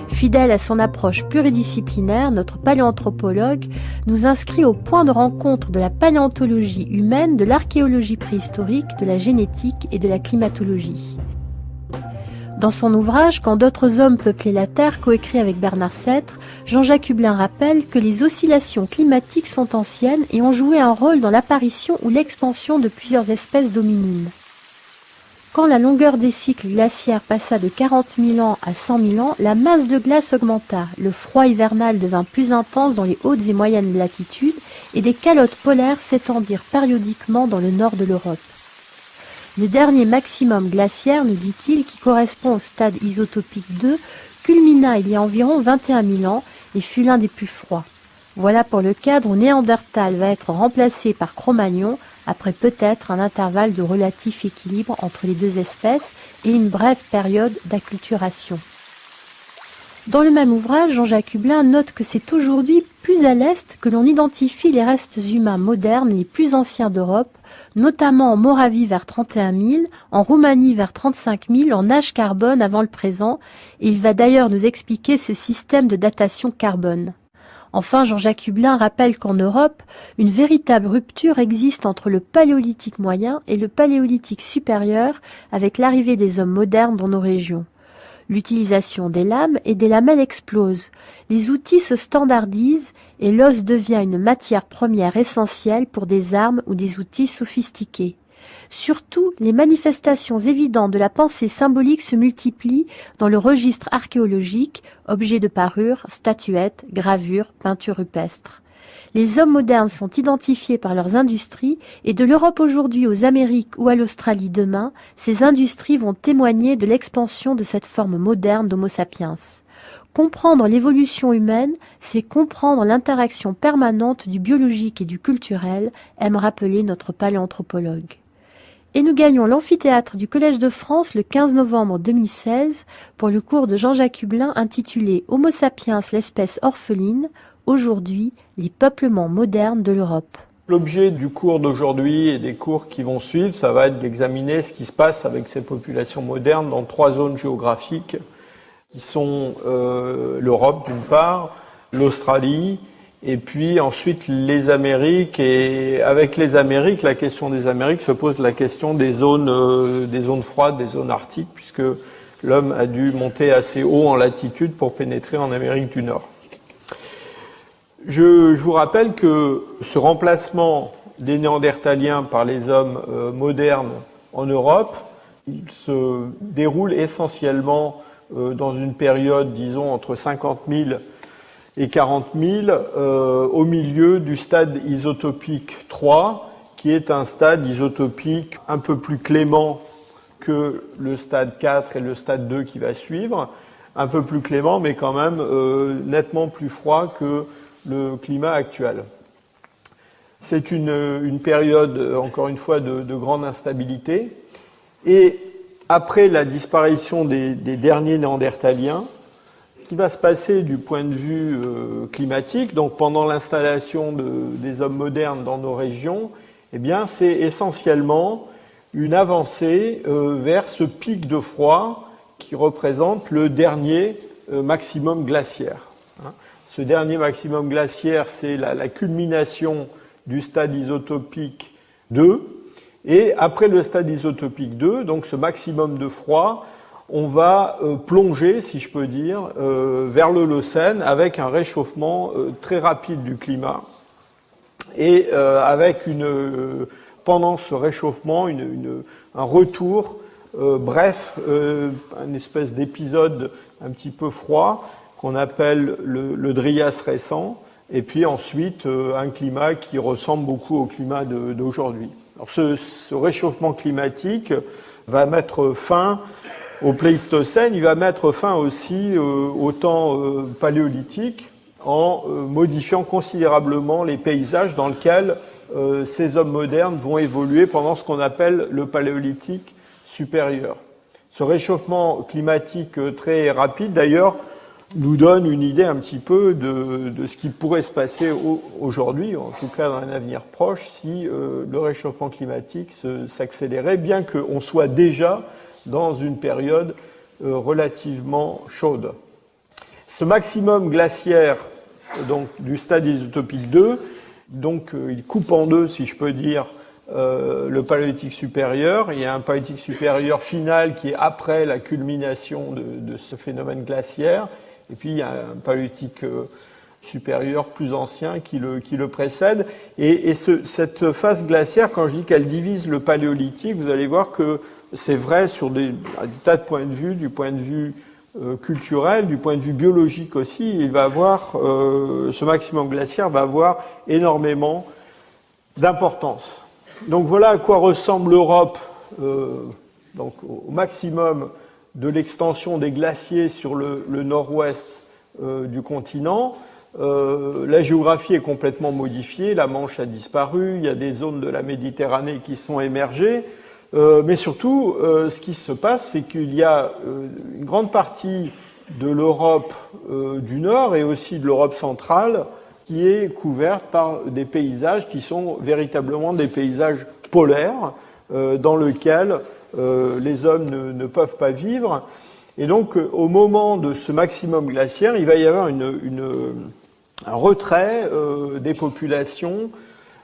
Fidèle à son approche pluridisciplinaire, notre paléanthropologue nous inscrit au point de rencontre de la paléontologie humaine, de l'archéologie préhistorique, de la génétique et de la climatologie. Dans son ouvrage « Quand d'autres hommes peuplaient la Terre », coécrit avec Bernard Sêtre, Jean-Jacques Hublin rappelle que les oscillations climatiques sont anciennes et ont joué un rôle dans l'apparition ou l'expansion de plusieurs espèces d'hominines. Quand la longueur des cycles glaciaires passa de 40 000 ans à 100 000 ans, la masse de glace augmenta, le froid hivernal devint plus intense dans les hautes et moyennes latitudes et des calottes polaires s'étendirent périodiquement dans le nord de l'Europe. Le dernier maximum glaciaire, nous dit-il, qui correspond au stade isotopique 2, culmina il y a environ 21 000 ans et fut l'un des plus froids. Voilà pour le cadre où Néandertal va être remplacé par Cro-Magnon, après peut-être un intervalle de relatif équilibre entre les deux espèces et une brève période d'acculturation. Dans le même ouvrage, Jean-Jacques Hublin note que c'est aujourd'hui plus à l'est que l'on identifie les restes humains modernes les plus anciens d'Europe, notamment en Moravie vers 31 000, en Roumanie vers 35 000, en âge carbone avant le présent, et il va d'ailleurs nous expliquer ce système de datation carbone. Enfin, Jean-Jacques Hublin rappelle qu'en Europe, une véritable rupture existe entre le paléolithique moyen et le paléolithique supérieur avec l'arrivée des hommes modernes dans nos régions. L'utilisation des lames et des lamelles explose, les outils se standardisent et l'os devient une matière première essentielle pour des armes ou des outils sophistiqués. Surtout, les manifestations évidentes de la pensée symbolique se multiplient dans le registre archéologique, objets de parure, statuettes, gravures, peintures rupestres. Les hommes modernes sont identifiés par leurs industries et de l'Europe aujourd'hui aux Amériques ou à l'Australie demain, ces industries vont témoigner de l'expansion de cette forme moderne d'Homo sapiens. Comprendre l'évolution humaine, c'est comprendre l'interaction permanente du biologique et du culturel, aime rappeler notre paléanthropologue. Et nous gagnons l'amphithéâtre du Collège de France le 15 novembre 2016 pour le cours de Jean-Jacques Hublin intitulé « Homo sapiens, l'espèce orpheline », aujourd'hui les peuplements modernes de l'Europe. L'objet du cours d'aujourd'hui et des cours qui vont suivre, ça va être d'examiner ce qui se passe avec ces populations modernes dans 3 zones géographiques qui sont l'Europe d'une part, l'Australie, et puis ensuite les Amériques. Et avec les Amériques, la question des Amériques se pose la question des zones froides, des zones arctiques, puisque l'homme a dû monter assez haut en latitude pour pénétrer en Amérique du Nord. Je vous rappelle que ce remplacement des Néandertaliens par les hommes modernes en Europe, il se déroule essentiellement dans une période, disons, entre 50 000 et 40 000, au milieu du stade isotopique 3, qui est un stade isotopique un peu plus clément que le stade 4 et le stade 2 qui va suivre, un peu plus clément, mais quand même nettement plus froid que le climat actuel. C'est une période, encore une fois, de grande instabilité. Et après la disparition des derniers Néandertaliens, ce qui va se passer du point de vue climatique, donc pendant l'installation des hommes modernes dans nos régions, eh bien, c'est essentiellement une avancée vers ce pic de froid qui représente le dernier maximum glaciaire. Ce dernier maximum glaciaire, c'est la culmination du stade isotopique 2. Et après le stade isotopique 2, donc ce maximum de froid, on va plonger, si je peux dire, vers l'Holocène avec un réchauffement très rapide du climat. Et avec pendant ce réchauffement, un retour bref, une espèce d'épisode un petit peu froid, qu'on appelle le Dryas récent, et puis ensuite un climat qui ressemble beaucoup au climat d'aujourd'hui. Alors ce réchauffement climatique va mettre fin au Pléistocène, il va mettre fin aussi au temps paléolithique en modifiant considérablement les paysages dans lesquels ces hommes modernes vont évoluer pendant ce qu'on appelle le Paléolithique supérieur. Ce réchauffement climatique très rapide, d'ailleurs, nous donne une idée un petit peu de ce qui pourrait se passer aujourd'hui, en tout cas dans un avenir proche, si le réchauffement climatique s'accélérait, bien qu'on soit déjà dans une période relativement chaude. Ce maximum glaciaire donc, du stade isotopique 2, donc il coupe en deux, si je peux dire, le paléolithique supérieur. Il y a un paléolithique supérieur final qui est après la culmination de ce phénomène glaciaire. Et puis il y a un paléolithique supérieur plus ancien qui le précède. Et cette phase glaciaire, quand je dis qu'elle divise le paléolithique, vous allez voir que c'est vrai sur des tas de points de vue, du point de vue culturel, du point de vue biologique aussi. Il va avoir, ce maximum glaciaire va avoir énormément d'importance. Donc voilà à quoi ressemble l'Europe, donc au maximum de l'extension des glaciers sur le nord-ouest du continent. La géographie est complètement modifiée, la Manche a disparu, il y a des zones de la Méditerranée qui sont émergées, mais surtout, ce qui se passe, c'est qu'il y a une grande partie de l'Europe du Nord et aussi de l'Europe centrale qui est couverte par des paysages qui sont véritablement des paysages polaires dans lesquels les hommes ne peuvent pas vivre. Et donc, au moment de ce maximum glaciaire, il va y avoir un retrait des populations.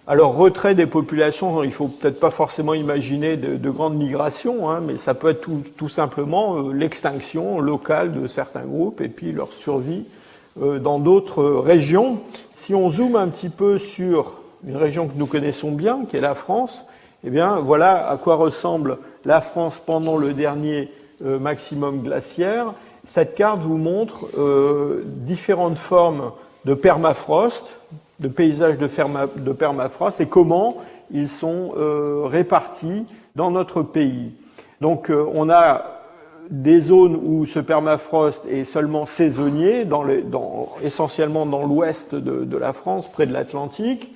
Alors, retrait des populations, il faut peut-être pas forcément imaginer de grandes migrations, hein, mais ça peut être tout simplement l'extinction locale de certains groupes et puis leur survie dans d'autres régions. Si on zoome un petit peu sur une région que nous connaissons bien, qui est la France, eh bien, voilà à quoi ressemble la France pendant le dernier maximum glaciaire. Cette carte vous montre différentes formes de permafrost, de paysages de permafrost, et comment ils sont répartis dans notre pays. Donc, on a des zones où ce permafrost est seulement saisonnier, essentiellement dans l'ouest de la France, près de l'Atlantique.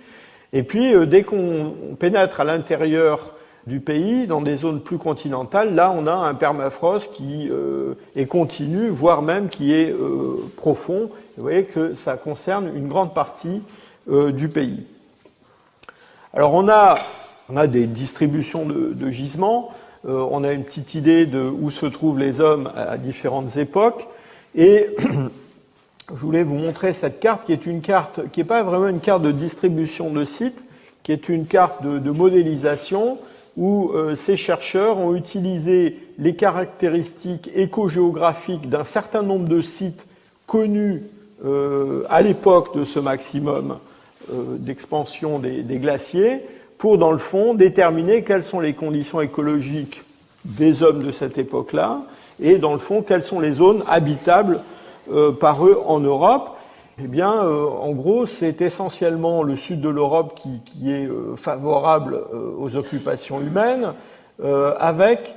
Et puis, dès qu'on pénètre à l'intérieur du pays, dans des zones plus continentales, là, on a un permafrost qui est continu, voire même qui est profond. Vous voyez que ça concerne une grande partie du pays. Alors, on a des distributions de gisements. On a une petite idée de où se trouvent les hommes à différentes époques. Et je voulais vous montrer cette carte qui est une carte qui n'est pas vraiment une carte de distribution de sites, qui est une carte de modélisation où ces chercheurs ont utilisé les caractéristiques écogéographiques d'un certain nombre de sites connus à l'époque de ce maximum d'expansion des glaciers pour, dans le fond, déterminer quelles sont les conditions écologiques des hommes de cette époque-là et, dans le fond, quelles sont les zones habitables par eux en Europe. Eh bien, en gros, c'est essentiellement le sud de l'Europe qui est favorable aux occupations humaines, avec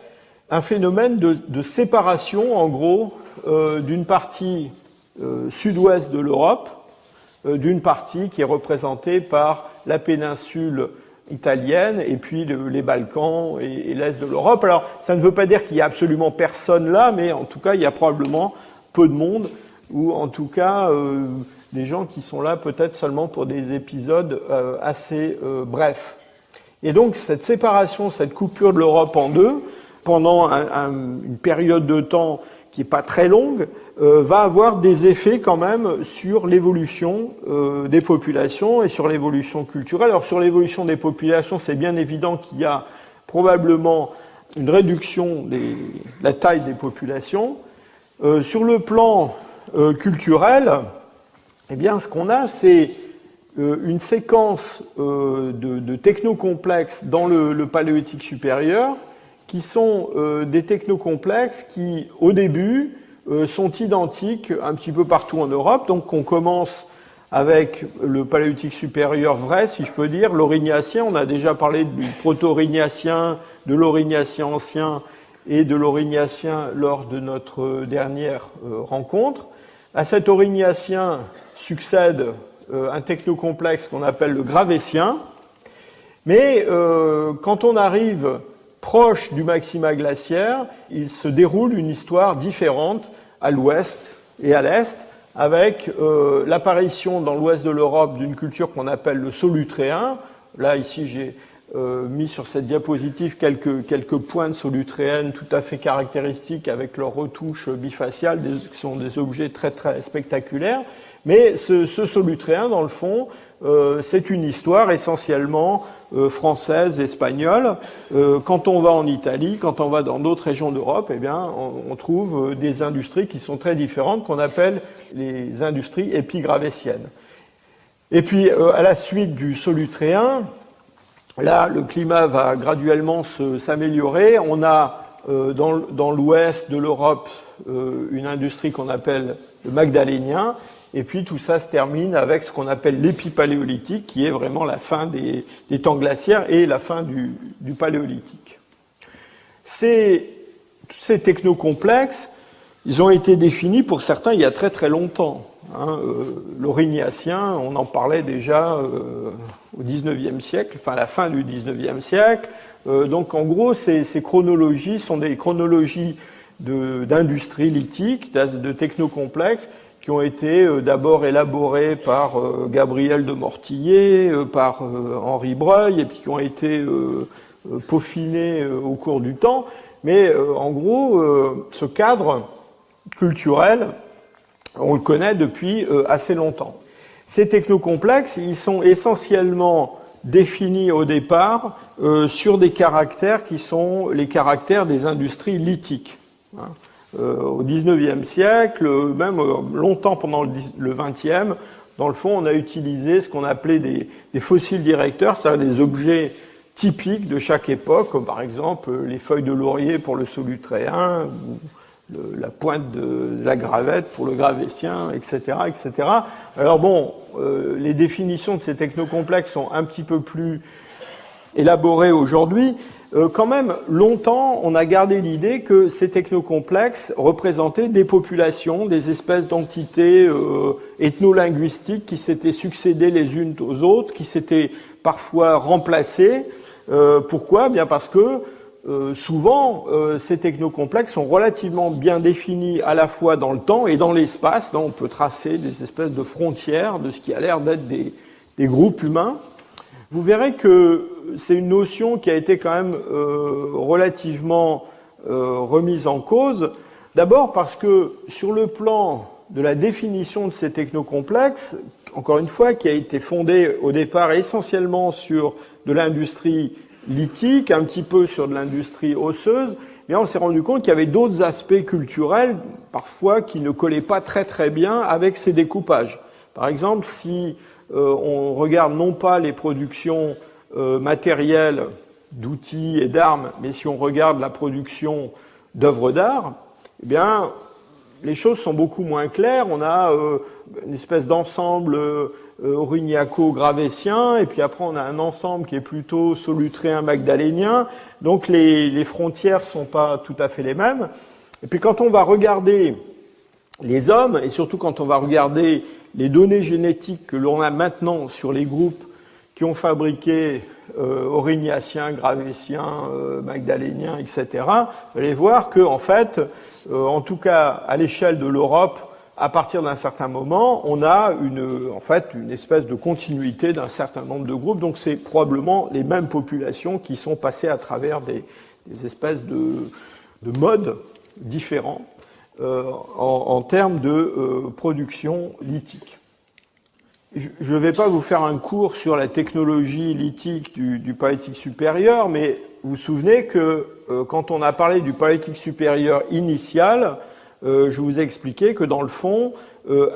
un phénomène de séparation, en gros, d'une partie sud-ouest de l'Europe, d'une partie qui est représentée par la péninsule italienne et puis les Balkans et l'est de l'Europe. Alors, ça ne veut pas dire qu'il y a absolument personne là, mais en tout cas, il y a probablement peu de monde, ou en tout cas des gens qui sont là peut-être seulement pour des épisodes assez brefs. Et donc, cette séparation, cette coupure de l'Europe en deux, pendant une période de temps qui n'est pas très longue, va avoir des effets quand même sur l'évolution des populations et sur l'évolution culturelle. Alors sur l'évolution des populations, c'est bien évident qu'il y a probablement une réduction de la taille des populations. Sur le plan culturel, eh bien, ce qu'on a, c'est une séquence de technocomplexes dans le paléolithique supérieur, qui sont des technocomplexes qui, au début, sont identiques un petit peu partout en Europe. Donc on commence avec le paléolithique supérieur vrai, si je peux dire, l'Aurignacien. On a déjà parlé du proto-Aurignacien, de l'Aurignacien ancien et de l'Aurignacien lors de notre dernière rencontre. À cet Aurignacien succède un technocomplexe qu'on appelle le Gravétien. Mais quand on arrive proche du maxima glaciaire, il se déroule une histoire différente à l'ouest et à l'est, avec l'apparition dans l'ouest de l'Europe d'une culture qu'on appelle le Solutréen. Là, ici, j'ai mis sur cette diapositive quelques pointes solutréennes tout à fait caractéristiques avec leurs retouches bifaciales, qui sont des objets très très spectaculaires. Mais ce solutréen, dans le fond, c'est une histoire essentiellement française, espagnole. Quand on va en Italie, quand on va dans d'autres régions d'Europe, eh bien, on trouve des industries qui sont très différentes, qu'on appelle les industries épigravétiennes. Et puis, à la suite du solutréen, là, le climat va graduellement s'améliorer. On a dans l'ouest de l'Europe une industrie qu'on appelle le magdalénien. Et puis tout ça se termine avec ce qu'on appelle l'épipaléolithique, qui est vraiment la fin des temps glaciaires et la fin du paléolithique. Tous ces technocomplexes, ils ont été définis pour certains il y a très très longtemps. L'Aurignacien, on en parlait déjà au XIXe siècle, enfin à la fin du XIXe siècle. Donc en gros, ces chronologies sont des chronologies d'industrie lithique, de technocomplexes, qui ont été d'abord élaborés par Gabriel de Mortillet, par Henri Breuil, et puis qui ont été peaufinés au cours du temps. Mais en gros, ce cadre culturel, on le connaît depuis assez longtemps. Ces technocomplexes, ils sont essentiellement définis au départ sur des caractères qui sont les caractères des industries lithiques. Au XIXe siècle, même longtemps pendant le XXe, dans le fond, on a utilisé ce qu'on appelait des fossiles directeurs, c'est-à-dire des objets typiques de chaque époque, comme par exemple les feuilles de laurier pour le solutréen, la pointe de la gravette pour le gravétien, etc., etc. Alors bon, les définitions de ces technocomplexes sont un petit peu plus élaborées aujourd'hui. Quand même, longtemps, on a gardé l'idée que ces technocomplexes représentaient des populations, des espèces d'entités ethno-linguistiques qui s'étaient succédées les unes aux autres, qui s'étaient parfois remplacées. Pourquoi ? Bien parce que souvent, ces technocomplexes sont relativement bien définis à la fois dans le temps et dans l'espace. Là, on peut tracer des espèces de frontières de ce qui a l'air d'être des groupes humains. Vous verrez que c'est une notion qui a été quand même relativement remise en cause. D'abord parce que sur le plan de la définition de ces technocomplexes, encore une fois, qui a été fondée au départ essentiellement sur de l'industrie lithique, un petit peu sur de l'industrie osseuse, mais on s'est rendu compte qu'il y avait d'autres aspects culturels, parfois, qui ne collaient pas très très bien avec ces découpages. Par exemple, si on regarde non pas les productions matérielles d'outils et d'armes, mais si on regarde la production d'œuvres d'art, eh bien, les choses sont beaucoup moins claires. On a une espèce d'ensemble aurignaco-gravétien, et puis après on a un ensemble qui est plutôt solutréen magdalénien. Donc les frontières sont pas tout à fait les mêmes. Et puis quand on va regarder les hommes, et surtout quand on va regarder les données génétiques que l'on a maintenant sur les groupes qui ont fabriqué aurignacien, gravétien, magdalénien, etc., vous allez voir que, en fait, en tout cas à l'échelle de l'Europe, à partir d'un certain moment, on a une espèce de continuité d'un certain nombre de groupes. Donc c'est probablement les mêmes populations qui sont passées à travers des espèces de modes différents en termes de production lithique. Je ne vais pas vous faire un cours sur la technologie lithique du paléolithique supérieur, mais vous vous souvenez que quand on a parlé du paléolithique supérieur initial, je vous ai expliqué que dans le fond,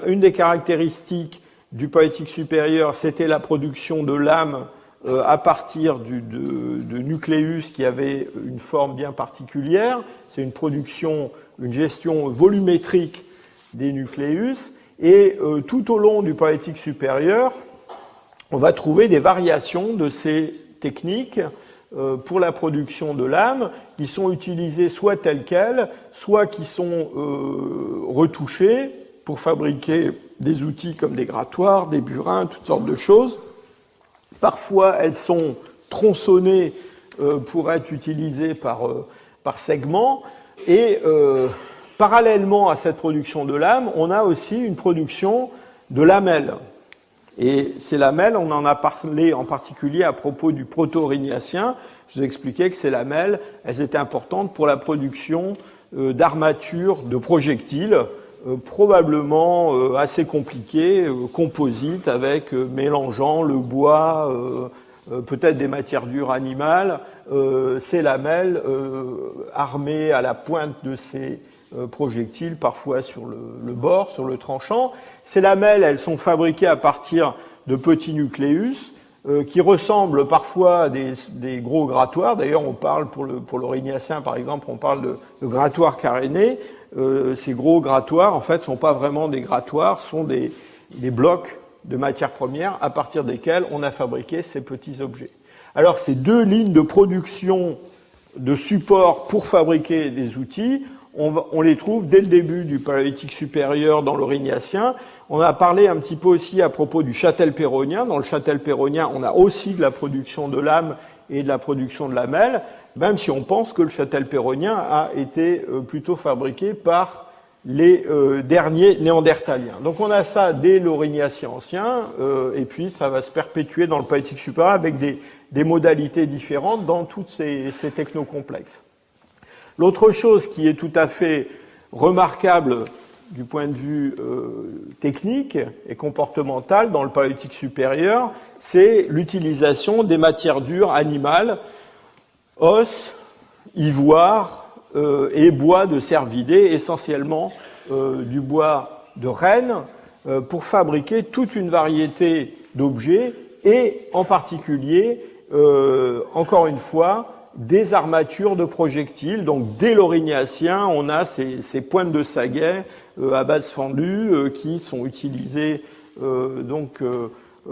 une des caractéristiques du paléolithique supérieur, c'était la production de lames à partir de nucléus qui avaient une forme bien particulière. C'est une gestion volumétrique des nucléus. Et tout au long du paléolithique supérieur, on va trouver des variations de ces techniques pour la production de lames qui sont utilisées soit telles quelles, soit qui sont retouchées pour fabriquer des outils comme des grattoirs, des burins, toutes sortes de choses. Parfois, elles sont tronçonnées pour être utilisées par segments. Et parallèlement à cette production de lames, on a aussi une production de lamelles. Et ces lamelles, on en a parlé en particulier à propos du proto-aurignathien. Je vous expliquais que ces lamelles, elles étaient importantes pour la production d'armatures, de projectiles, probablement assez compliquées, composites, avec mélangeant le bois, peut-être des matières dures animales, ces lamelles armées à la pointe de ces projectiles, parfois sur le bord, sur le tranchant. Ces lamelles, elles sont fabriquées à partir de petits nucléus qui ressemblent parfois à des gros grattoirs. D'ailleurs, on parle pour l'aurignacien, par exemple, on parle de grattoirs carénés. Ces gros grattoirs, en fait, sont pas vraiment des grattoirs, sont des blocs de matières premières à partir desquels on a fabriqué ces petits objets. Alors, ces deux lignes de production de support pour fabriquer des outils, on les trouve dès le début du paléolithique supérieur dans l'aurignacien. On a parlé un petit peu aussi à propos du châtel-péronnien. Dans le châtel-péronnien, on a aussi de la production de lames et de la production de lamelles, même si on pense que le châtel-péronnien a été plutôt fabriqué par les derniers néandertaliens. Donc on a ça dès l'aurignacien ancien, et puis ça va se perpétuer dans le paléolithique supérieur avec des modalités différentes dans toutes ces technocomplexes. L'autre chose qui est tout à fait remarquable du point de vue technique et comportemental dans le paléolithique supérieur, c'est l'utilisation des matières dures animales, os, ivoire et bois de cervidés, essentiellement du bois de renne, pour fabriquer toute une variété d'objets et en particulier, encore une fois, des armatures de projectiles. Donc dès l'aurignacien, on a ces pointes de saguet à base fendue qui sont utilisées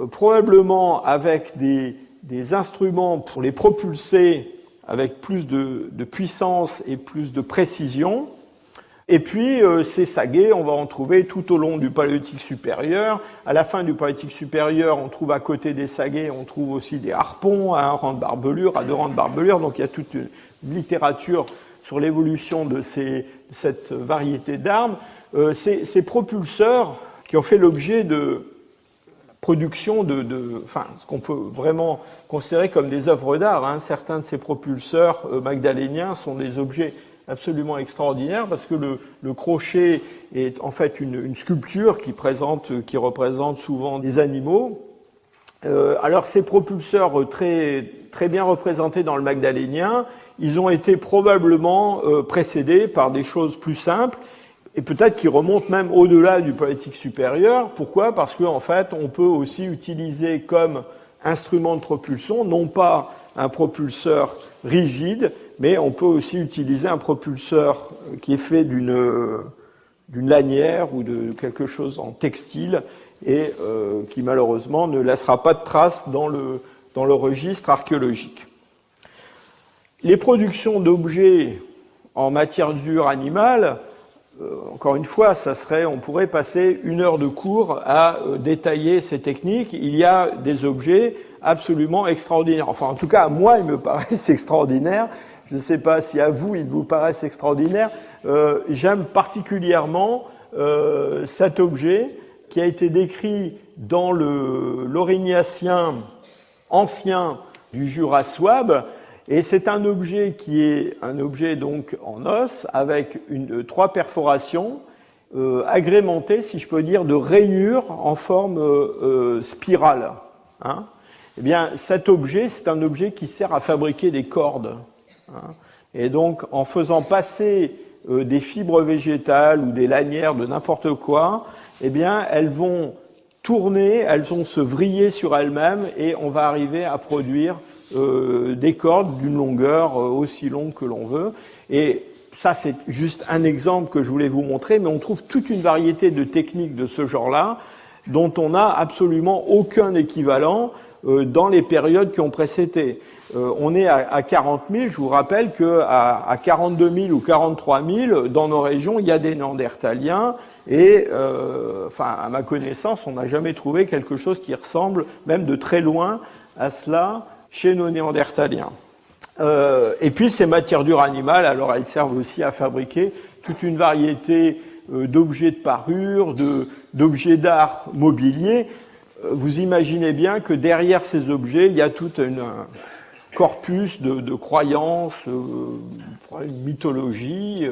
probablement avec des instruments pour les propulser avec plus de puissance et plus de précision. Et puis ces saguets, on va en trouver tout au long du paléolithique supérieur. À la fin du paléolithique supérieur, on trouve à côté des saguets, on trouve aussi des harpons à un rang de barbelure, à 2 rangs de barbelure. Donc il y a toute une littérature sur l'évolution de cette variété d'armes. Ces propulseurs qui ont fait l'objet de production ce qu'on peut vraiment considérer comme des œuvres d'art. Hein. Certains de ces propulseurs magdaléniens sont des objets absolument extraordinaire parce que le crochet est en fait une sculpture qui représente souvent des animaux. Alors ces propulseurs très, très bien représentés dans le magdalénien, ils ont été probablement précédés par des choses plus simples et peut-être qui remontent même au-delà du paléolithique supérieur. Pourquoi ? Parce qu'en fait, on peut aussi utiliser comme instrument de propulsion, non pas un propulseur rigide, mais on peut aussi utiliser un propulseur qui est fait d'une lanière ou de quelque chose en textile et qui malheureusement ne laissera pas de traces dans le registre archéologique. Les productions d'objets en matière dure animale, encore une fois, on pourrait passer 1 heure de cours à détailler ces techniques. Il y a des objets absolument extraordinaires. Enfin, en tout cas, à moi, ils me paraissent extraordinaires. Je ne sais pas si à vous, ils vous paraissent extraordinaires. J'aime particulièrement cet objet qui a été décrit dans l'aurignacien ancien du Jura souabe. Et c'est un objet qui est un objet donc en os avec 3 perforations agrémentées, si je peux dire, de rainures en forme spirale. Hein. Eh bien, cet objet, c'est un objet qui sert à fabriquer des cordes. Hein. Et donc, en faisant passer des fibres végétales ou des lanières de n'importe quoi, eh bien, elles vont tourner, elles vont se vriller sur elles-mêmes et on va arriver à produire des cordes d'une longueur aussi longue que l'on veut. Et ça, c'est juste un exemple que je voulais vous montrer, mais on trouve toute une variété de techniques de ce genre-là dont on n'a absolument aucun équivalent dans les périodes qui ont précédé. On est à 40 000, je vous rappelle qu'à 42 000 ou 43 000, dans nos régions, il y a des Néandertaliens et, à ma connaissance, on n'a jamais trouvé quelque chose qui ressemble, même de très loin, à cela chez nos Néandertaliens. Et puis ces matières dures animales, alors elles servent aussi à fabriquer toute une variété d'objets de parure, d'objets d'art mobilier. vous imaginez bien que derrière ces objets, il y a tout un corpus de croyances, une mythologie,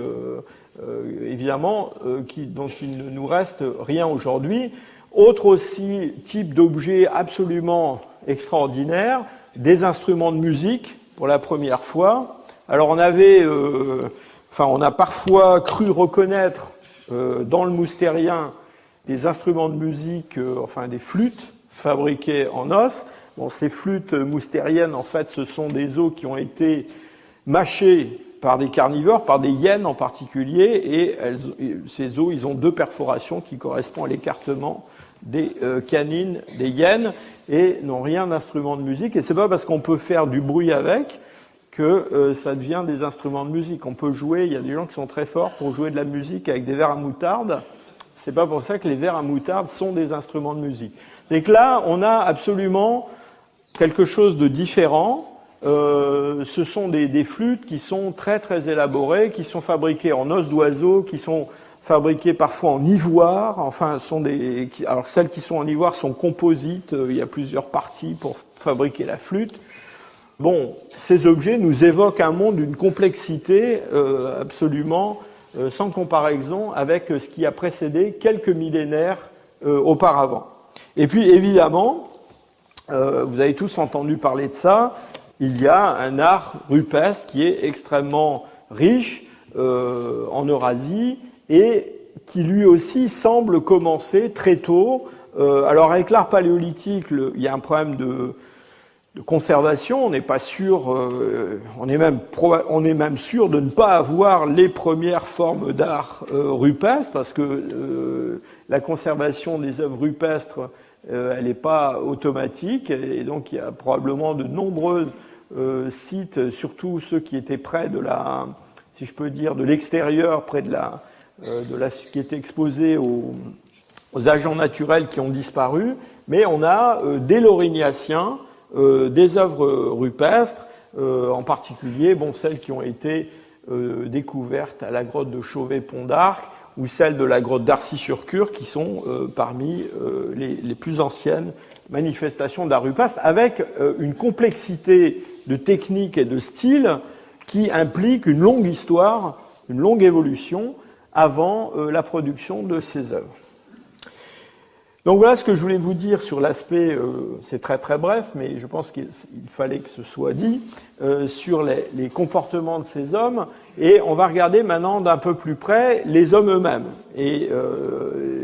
évidemment, dont il ne nous reste rien aujourd'hui. Autre aussi type d'objet absolument extraordinaire, des instruments de musique pour la première fois. Alors on a parfois cru reconnaître dans le moustérien des instruments de musique, des flûtes fabriquées en os. Bon, ces flûtes moustériennes, en fait, ce sont des os qui ont été mâchés par des carnivores, par des hyènes en particulier, et ces os, ils ont 2 perforations qui correspondent à l'écartement des canines des hyènes et n'ont rien d'instrument de musique. Et c'est pas parce qu'on peut faire du bruit avec que ça devient des instruments de musique. On peut jouer, il y a des gens qui sont très forts pour jouer de la musique avec des verres à moutarde. C'est pas pour ça que les verres à moutarde sont des instruments de musique. Et que là, on a absolument quelque chose de différent. Ce sont des flûtes qui sont très très élaborées, qui sont fabriquées en os d'oiseau, qui sont fabriquées parfois en ivoire. Alors celles qui sont en ivoire sont composites. Il y a plusieurs parties pour fabriquer la flûte. Bon, ces objets nous évoquent un monde d'une complexité absolument sans comparaison avec ce qui a précédé quelques millénaires auparavant. Et puis évidemment, vous avez tous entendu parler de ça, il y a un art rupestre qui est extrêmement riche en Eurasie et qui lui aussi semble commencer très tôt. Alors avec l'art paléolithique, il y a un problème de conservation, on n'est pas sûr, on est même sûr de ne pas avoir les premières formes d'art rupestre, parce que la conservation des œuvres rupestres, elle n'est pas automatique, et donc il y a probablement de nombreux sites, surtout ceux qui étaient près de si je peux dire, de l'extérieur, près qui étaient exposés aux agents naturels qui ont disparu, mais on a dès l'Aurignaciens des œuvres rupestres, en particulier celles qui ont été découvertes à la grotte de Chauvet-Pont d'Arc ou celles de la grotte d'Arcy-sur-Cure, qui sont parmi les plus anciennes manifestations d'art rupestre, avec une complexité de technique et de style qui implique une longue histoire, une longue évolution avant la production de ces œuvres. Donc voilà ce que je voulais vous dire sur l'aspect, c'est très très bref, mais je pense qu'il fallait que ce soit dit, sur les comportements de ces hommes, et on va regarder maintenant d'un peu plus près les hommes eux-mêmes, et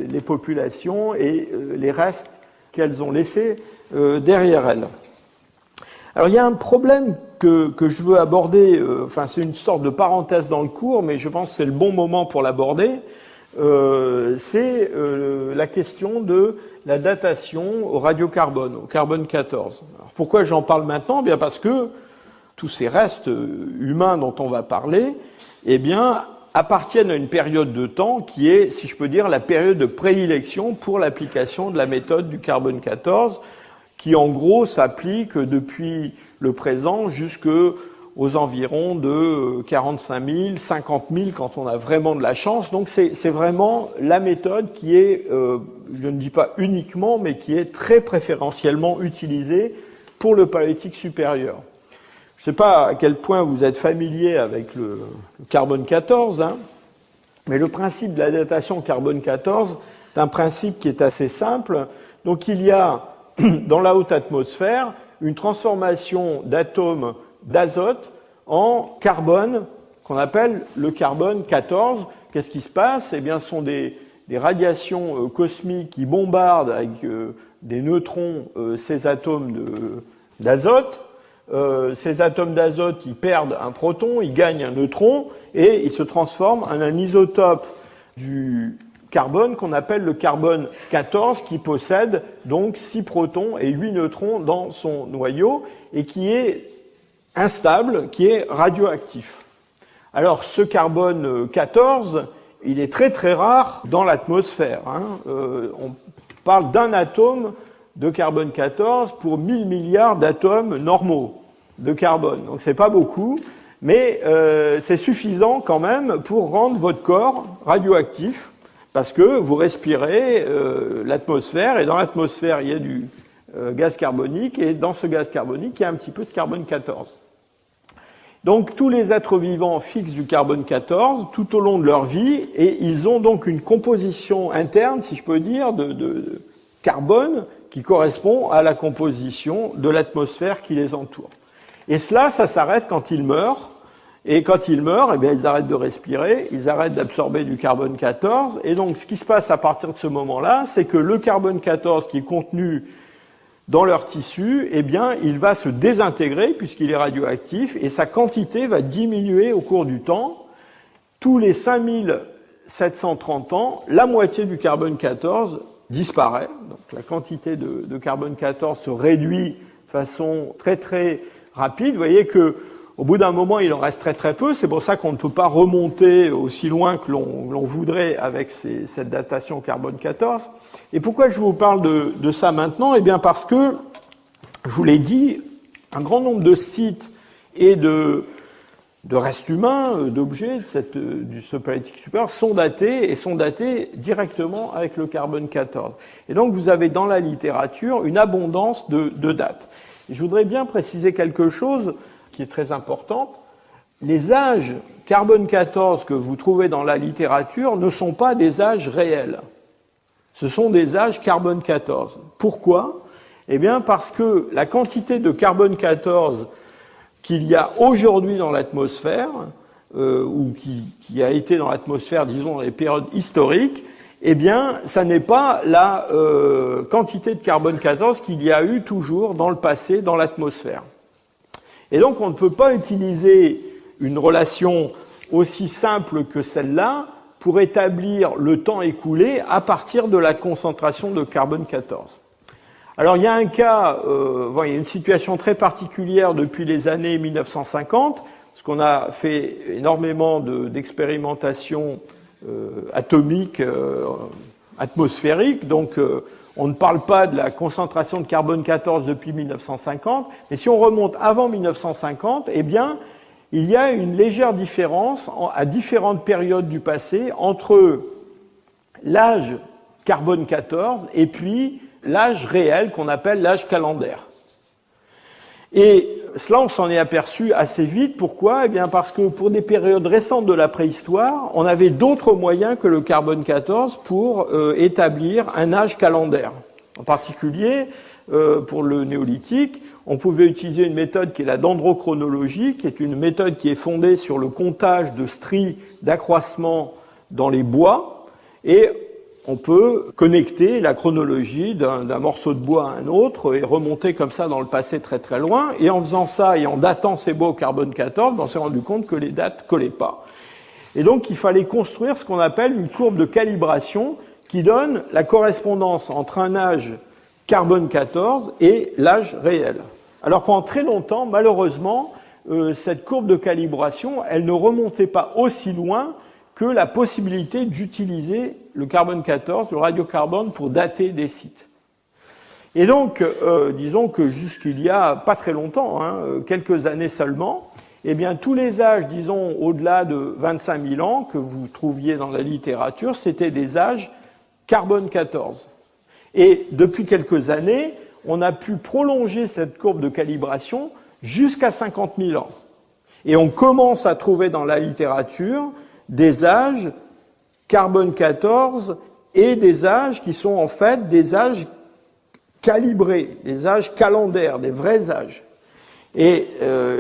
les populations, et les restes qu'elles ont laissés derrière elles. Alors il y a un problème que je veux aborder, c'est une sorte de parenthèse dans le cours, mais je pense que c'est le bon moment pour l'aborder. C'est la question de la datation au radiocarbone, au carbone 14. Alors pourquoi j'en parle maintenant ? Bien parce que tous ces restes humains dont on va parler, appartiennent à une période de temps qui est, si je peux dire, la période de prédilection pour l'application de la méthode du carbone 14, qui en gros s'applique depuis le présent jusqu'aux environs de 45 000, 50 000 quand on a vraiment de la chance. Donc c'est vraiment la méthode qui est, je ne dis pas uniquement, mais qui est très préférentiellement utilisée pour le paléolithique supérieur. Je ne sais pas à quel point vous êtes familier avec le carbone 14, mais le principe de la datation carbone 14 est un principe qui est assez simple. Donc il y a dans la haute atmosphère une transformation d'atomes d'azote en carbone, qu'on appelle le carbone 14. Qu'est-ce qui se passe ? Eh bien, ce sont des radiations cosmiques qui bombardent avec des neutrons ces atomes d'azote. Ces atomes d'azote, ils perdent un proton, ils gagnent un neutron, et ils se transforment en un isotope du carbone qu'on appelle le carbone 14, qui possède donc 6 protons et 8 neutrons dans son noyau, et qui est instable, qui est radioactif. Alors ce carbone 14, il est très très rare dans l'atmosphère. On parle d'un atome de carbone 14 pour 1000 milliards d'atomes normaux de carbone. Donc c'est pas beaucoup, mais c'est suffisant quand même pour rendre votre corps radioactif. parce que vous respirez l'atmosphère, et dans l'atmosphère, il y a du gaz carbonique, et dans ce gaz carbonique, il y a un petit peu de carbone 14. Donc tous les êtres vivants fixent du carbone 14 tout au long de leur vie, et ils ont donc une composition interne, si je peux dire, de carbone qui correspond à la composition de l'atmosphère qui les entoure. Et cela, ça s'arrête quand ils meurent, et quand ils meurent, eh bien, ils arrêtent de respirer, ils arrêtent d'absorber du carbone 14, et donc ce qui se passe à partir de ce moment-là, c'est que le carbone 14 qui est contenu dans leur tissu, eh bien, il va se désintégrer puisqu'il est radioactif, et sa quantité va diminuer au cours du temps. Tous les 5730 ans, la moitié du carbone 14 disparaît. Donc la quantité de carbone 14 se réduit de façon très très rapide. Vous voyez que au bout d'un moment, il en reste très très peu. C'est pour ça qu'on ne peut pas remonter aussi loin que l'on voudrait avec cette datation carbone 14. Et pourquoi je vous parle de ça maintenant? Eh bien parce que, je vous l'ai dit, un grand nombre de sites et de restes humains, d'objets du Paléolithique supérieur sont datés directement avec le carbone 14. Et donc vous avez dans la littérature une abondance de dates. Et je voudrais bien préciser quelque chose qui est très importante. Les âges carbone 14 que vous trouvez dans la littérature ne sont pas des âges réels. Ce sont des âges carbone 14. Pourquoi? Eh bien parce que la quantité de carbone 14 qu'il y a aujourd'hui dans l'atmosphère, ou qui a été dans l'atmosphère, disons, dans les périodes historiques, eh bien, ça n'est pas la quantité de carbone 14 qu'il y a eu toujours dans le passé dans l'atmosphère. Et donc, on ne peut pas utiliser une relation aussi simple que celle-là pour établir le temps écoulé à partir de la concentration de carbone 14. Alors, il y a un cas, il y a une situation très particulière depuis les années 1950, parce qu'on a fait énormément d'expérimentations atomiques, atmosphériques, donc on ne parle pas de la concentration de carbone 14 depuis 1950, mais si on remonte avant 1950, eh bien, il y a une légère différence à différentes périodes du passé entre l'âge carbone 14 et puis l'âge réel qu'on appelle l'âge calendaire. Et cela, on s'en est aperçu assez vite. Pourquoi? Eh bien, parce que pour des périodes récentes de la préhistoire, on avait d'autres moyens que le carbone 14 pour établir un âge calendaire. En particulier, pour le néolithique, on pouvait utiliser une méthode qui est la dendrochronologie, qui est une méthode qui est fondée sur le comptage de stries d'accroissement dans les bois, et on peut connecter la chronologie d'un morceau de bois à un autre et remonter comme ça dans le passé très très loin. Et en faisant ça et en datant ces bois au carbone 14, on s'est rendu compte que les dates ne collaient pas. Et donc il fallait construire ce qu'on appelle une courbe de calibration qui donne la correspondance entre un âge carbone 14 et l'âge réel. Alors pendant très longtemps, malheureusement, cette courbe de calibration, elle ne remontait pas aussi loin que la possibilité d'utiliser le carbone 14, le radiocarbone, pour dater des sites. Et donc, disons que jusqu'il y a pas très longtemps, quelques années seulement, eh bien, tous les âges, disons, au-delà de 25 000 ans que vous trouviez dans la littérature, c'était des âges carbone 14. Et depuis quelques années, on a pu prolonger cette courbe de calibration jusqu'à 50 000 ans. Et on commence à trouver dans la littérature des âges carbone 14 et des âges qui sont en fait des âges calibrés, des âges calendaires, des vrais âges. Et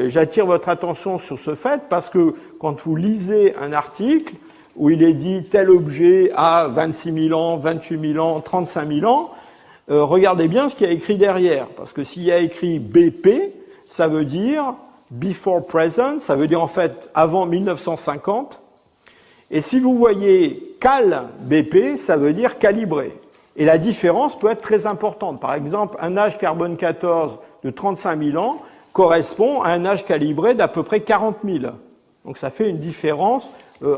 j'attire votre attention sur ce fait parce que quand vous lisez un article où il est dit tel objet a 26 000 ans, 28 000 ans, 35 000 ans, regardez bien ce qu'il y a écrit derrière. Parce que s'il y a écrit BP, ça veut dire before present, ça veut dire en fait avant 1950. Et si vous voyez cal BP, ça veut dire calibré. Et la différence peut être très importante. Par exemple, un âge carbone 14 de 35 000 ans correspond à un âge calibré d'à peu près 40 000. Donc ça fait une différence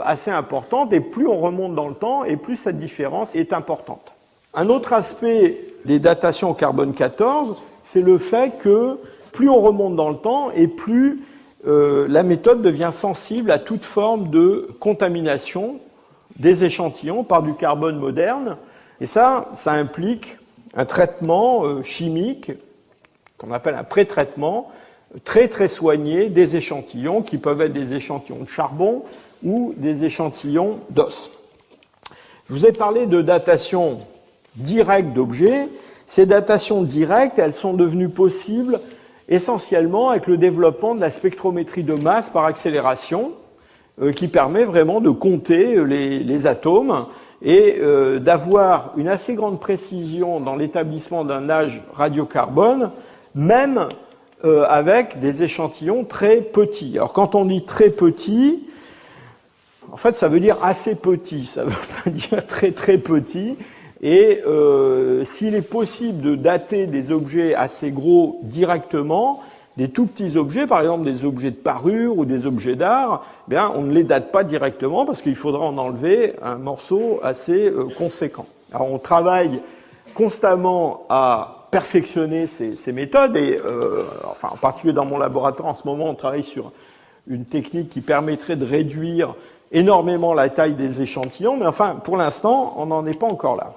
assez importante, et plus on remonte dans le temps, et plus cette différence est importante. Un autre aspect des datations au carbone 14, c'est le fait que plus on remonte dans le temps, et plus la méthode devient sensible à toute forme de contamination des échantillons par du carbone moderne. Et ça implique un traitement chimique qu'on appelle un pré-traitement très très soigné des échantillons qui peuvent être des échantillons de charbon ou des échantillons d'os. Je vous ai parlé de datation directe d'objets. Ces datations directes, elles sont devenues possibles essentiellement avec le développement de la spectrométrie de masse par accélération, qui permet vraiment de compter les atomes et d'avoir une assez grande précision dans l'établissement d'un âge radiocarbone, même avec des échantillons très petits. Alors quand on dit très petit, en fait ça veut dire assez petit, ça veut pas dire très très petit. Et s'il est possible de dater des objets assez gros directement, des tout petits objets, par exemple des objets de parure ou des objets d'art, eh bien on ne les date pas directement parce qu'il faudra en enlever un morceau assez conséquent. Alors on travaille constamment à perfectionner ces méthodes et en particulier dans mon laboratoire en ce moment on travaille sur une technique qui permettrait de réduire énormément la taille des échantillons, mais enfin, pour l'instant, on n'en est pas encore là.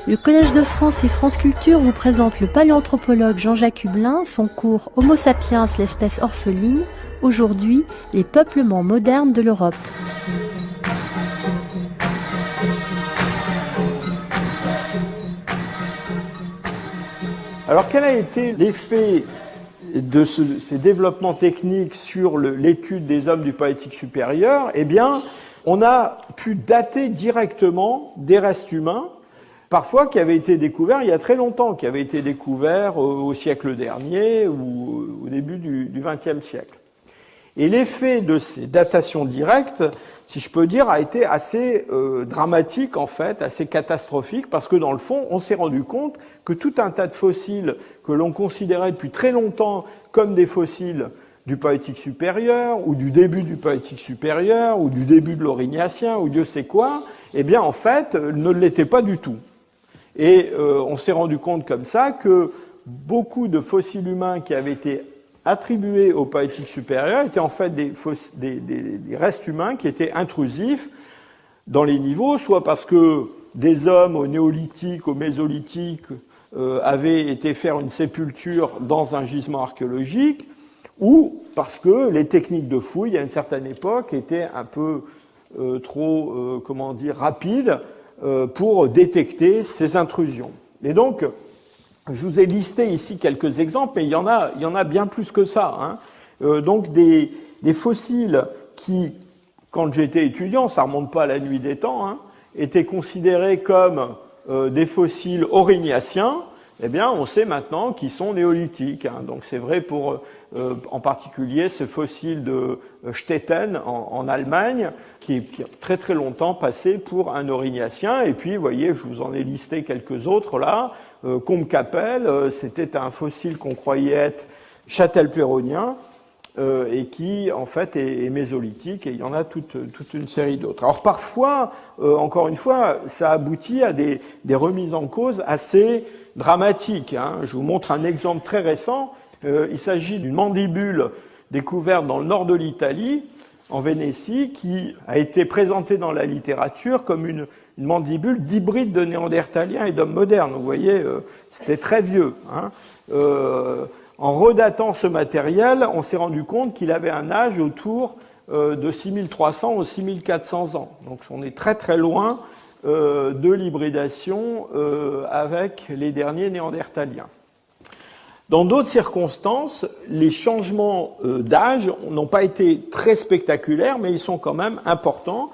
Le Collège de France et France Culture vous présente le paléanthropologue Jean-Jacques Hublin, son cours Homo sapiens, l'espèce orpheline, aujourd'hui, les peuplements modernes de l'Europe. Alors quel a été l'effet de ces développements techniques sur l'étude des hommes du Paléolithique supérieur? Eh bien, on a pu dater directement des restes humains, parfois qui avaient été découverts il y a très longtemps, qui avaient été découverts au siècle dernier ou au début du XXe siècle. Et l'effet de ces datations directes, si je peux dire, a été assez dramatique en fait, assez catastrophique, parce que dans le fond, on s'est rendu compte que tout un tas de fossiles que l'on considérait depuis très longtemps comme des fossiles du Paléolithique supérieur, ou du début du Paléolithique supérieur, ou du début de l'Aurignacien, ou Dieu sait quoi, eh bien en fait, ne l'étaient pas du tout. Et on s'est rendu compte comme ça que beaucoup de fossiles humains qui avaient été attribués au Paléolithique supérieur étaient en fait des restes humains qui étaient intrusifs dans les niveaux, soit parce que des hommes au néolithique, au mésolithique avaient été faire une sépulture dans un gisement archéologique, ou parce que les techniques de fouille à une certaine époque étaient un peu trop, rapides pour détecter ces intrusions. Et donc, je vous ai listé ici quelques exemples, mais il y en a bien plus que ça. Hein. Donc des fossiles qui, quand j'étais étudiant, ça remonte pas à la nuit des temps, hein, étaient considérés comme des fossiles aurignaciens. Eh bien, on sait maintenant qu'ils sont néolithiques. Hein. Donc c'est vrai pour, en particulier, ce fossile de Stetten en Allemagne, qui a très très longtemps passé pour un aurignacien. Et puis, vous voyez, je vous en ai listé quelques autres là. Combe-Capelle, c'était un fossile qu'on croyait être châtel-péronien et qui, en fait, est mésolithique. Et il y en a toute une série d'autres. Alors parfois, encore une fois, ça aboutit à des remises en cause assez dramatiques. Hein. Je vous montre un exemple très récent. Il s'agit d'une mandibule découverte dans le nord de l'Italie, en Vénétie, qui a été présentée dans la littérature comme une mandibule d'hybride de néandertalien et d'homme moderne. Vous voyez, c'était très vieux. Hein. En redatant ce matériel, on s'est rendu compte qu'il avait un âge autour de 6300 ou 6400 ans. Donc on est très très loin de l'hybridation avec les derniers néandertaliens. Dans d'autres circonstances, les changements d'âge n'ont pas été très spectaculaires, mais ils sont quand même importants.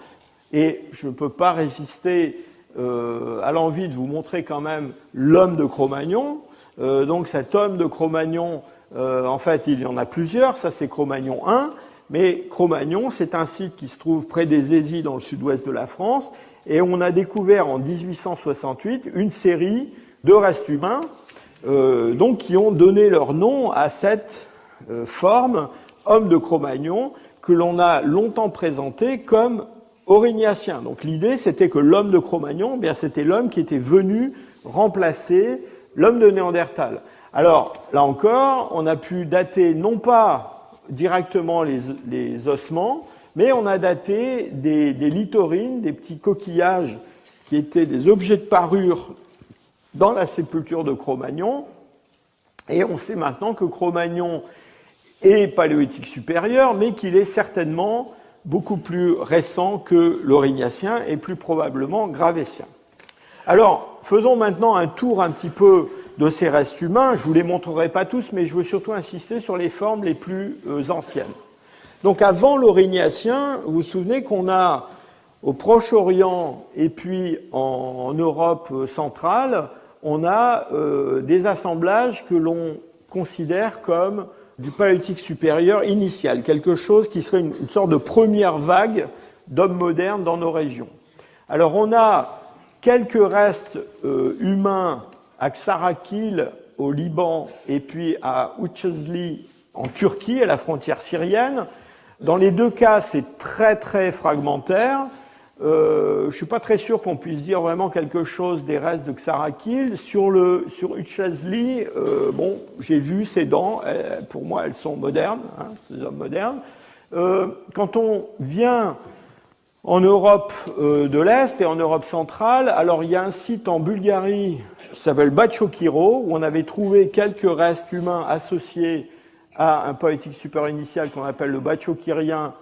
Et je ne peux pas résister a l'envie de vous montrer quand même l'homme de Cro-Magnon. Donc cet homme de Cro-Magnon, en fait, il y en a plusieurs. Ça, c'est Cro-Magnon 1. Mais Cro-Magnon, c'est un site qui se trouve près des Aisies, dans le sud-ouest de la France. Et on a découvert en 1868 une série de restes humains donc, qui ont donné leur nom à cette forme, homme de Cro-Magnon, que l'on a longtemps présenté comme aurignacien. Donc l'idée, c'était que l'homme de Cro-Magnon, bien, c'était l'homme qui était venu remplacer l'homme de Néandertal. Alors, là encore, on a pu dater non pas directement les ossements, mais on a daté des littorines, des petits coquillages qui étaient des objets de parure dans la sépulture de Cro-Magnon. Et on sait maintenant que Cro-Magnon est paléolithique supérieur, mais qu'il est certainement beaucoup plus récent que l'aurignacien et plus probablement gravétien. Alors, faisons maintenant un tour un petit peu de ces restes humains. Je ne vous les montrerai pas tous, mais je veux surtout insister sur les formes les plus anciennes. Donc avant l'aurignacien, vous vous souvenez qu'on a au Proche-Orient et puis en Europe centrale, on a des assemblages que l'on considère comme du paléolithique supérieur initial, quelque chose qui serait une sorte de première vague d'hommes modernes dans nos régions. Alors on a quelques restes humains à Ksarakil au Liban et puis à Uçözli en Turquie, à la frontière syrienne. Dans les deux cas, c'est très très fragmentaire. Je suis pas très sûr qu'on puisse dire vraiment quelque chose des restes de Ksarakil. Sur Uçözli, bon, j'ai vu ces dents. Pour moi, elles sont modernes, hein, des hommes modernes. Quand on vient en Europe de l'Est et en Europe centrale, alors il y a un site en Bulgarie qui s'appelle Batchokiro, où on avait trouvé quelques restes humains associés à un paléolithique supérieur initial qu'on appelle le Batchokirien.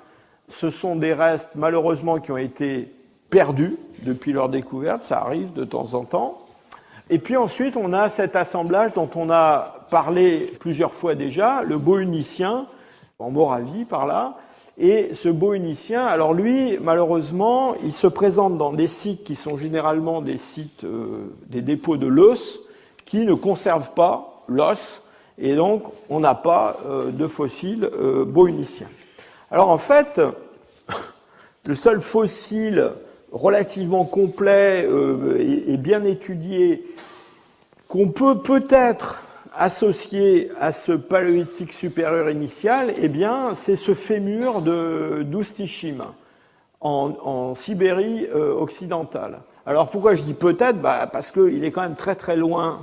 Ce sont des restes, malheureusement, qui ont été perdus depuis leur découverte. Ça arrive de temps en temps. Et puis ensuite, on a cet assemblage dont on a parlé plusieurs fois déjà, le Bohunicien, en Moravie, par là. Et ce Bohunicien, alors lui, malheureusement, il se présente dans des sites qui sont généralement des sites, des dépôts de l'os, qui ne conservent pas l'os. Et donc, on n'a pas de fossiles bohuniciens. Alors en fait, le seul fossile relativement complet et bien étudié qu'on peut peut-être associer à ce paléolithique supérieur initial, eh bien, c'est ce fémur d'Oustichim en Sibérie occidentale. Alors pourquoi je dis peut-être ? Parce qu'il est quand même très très loin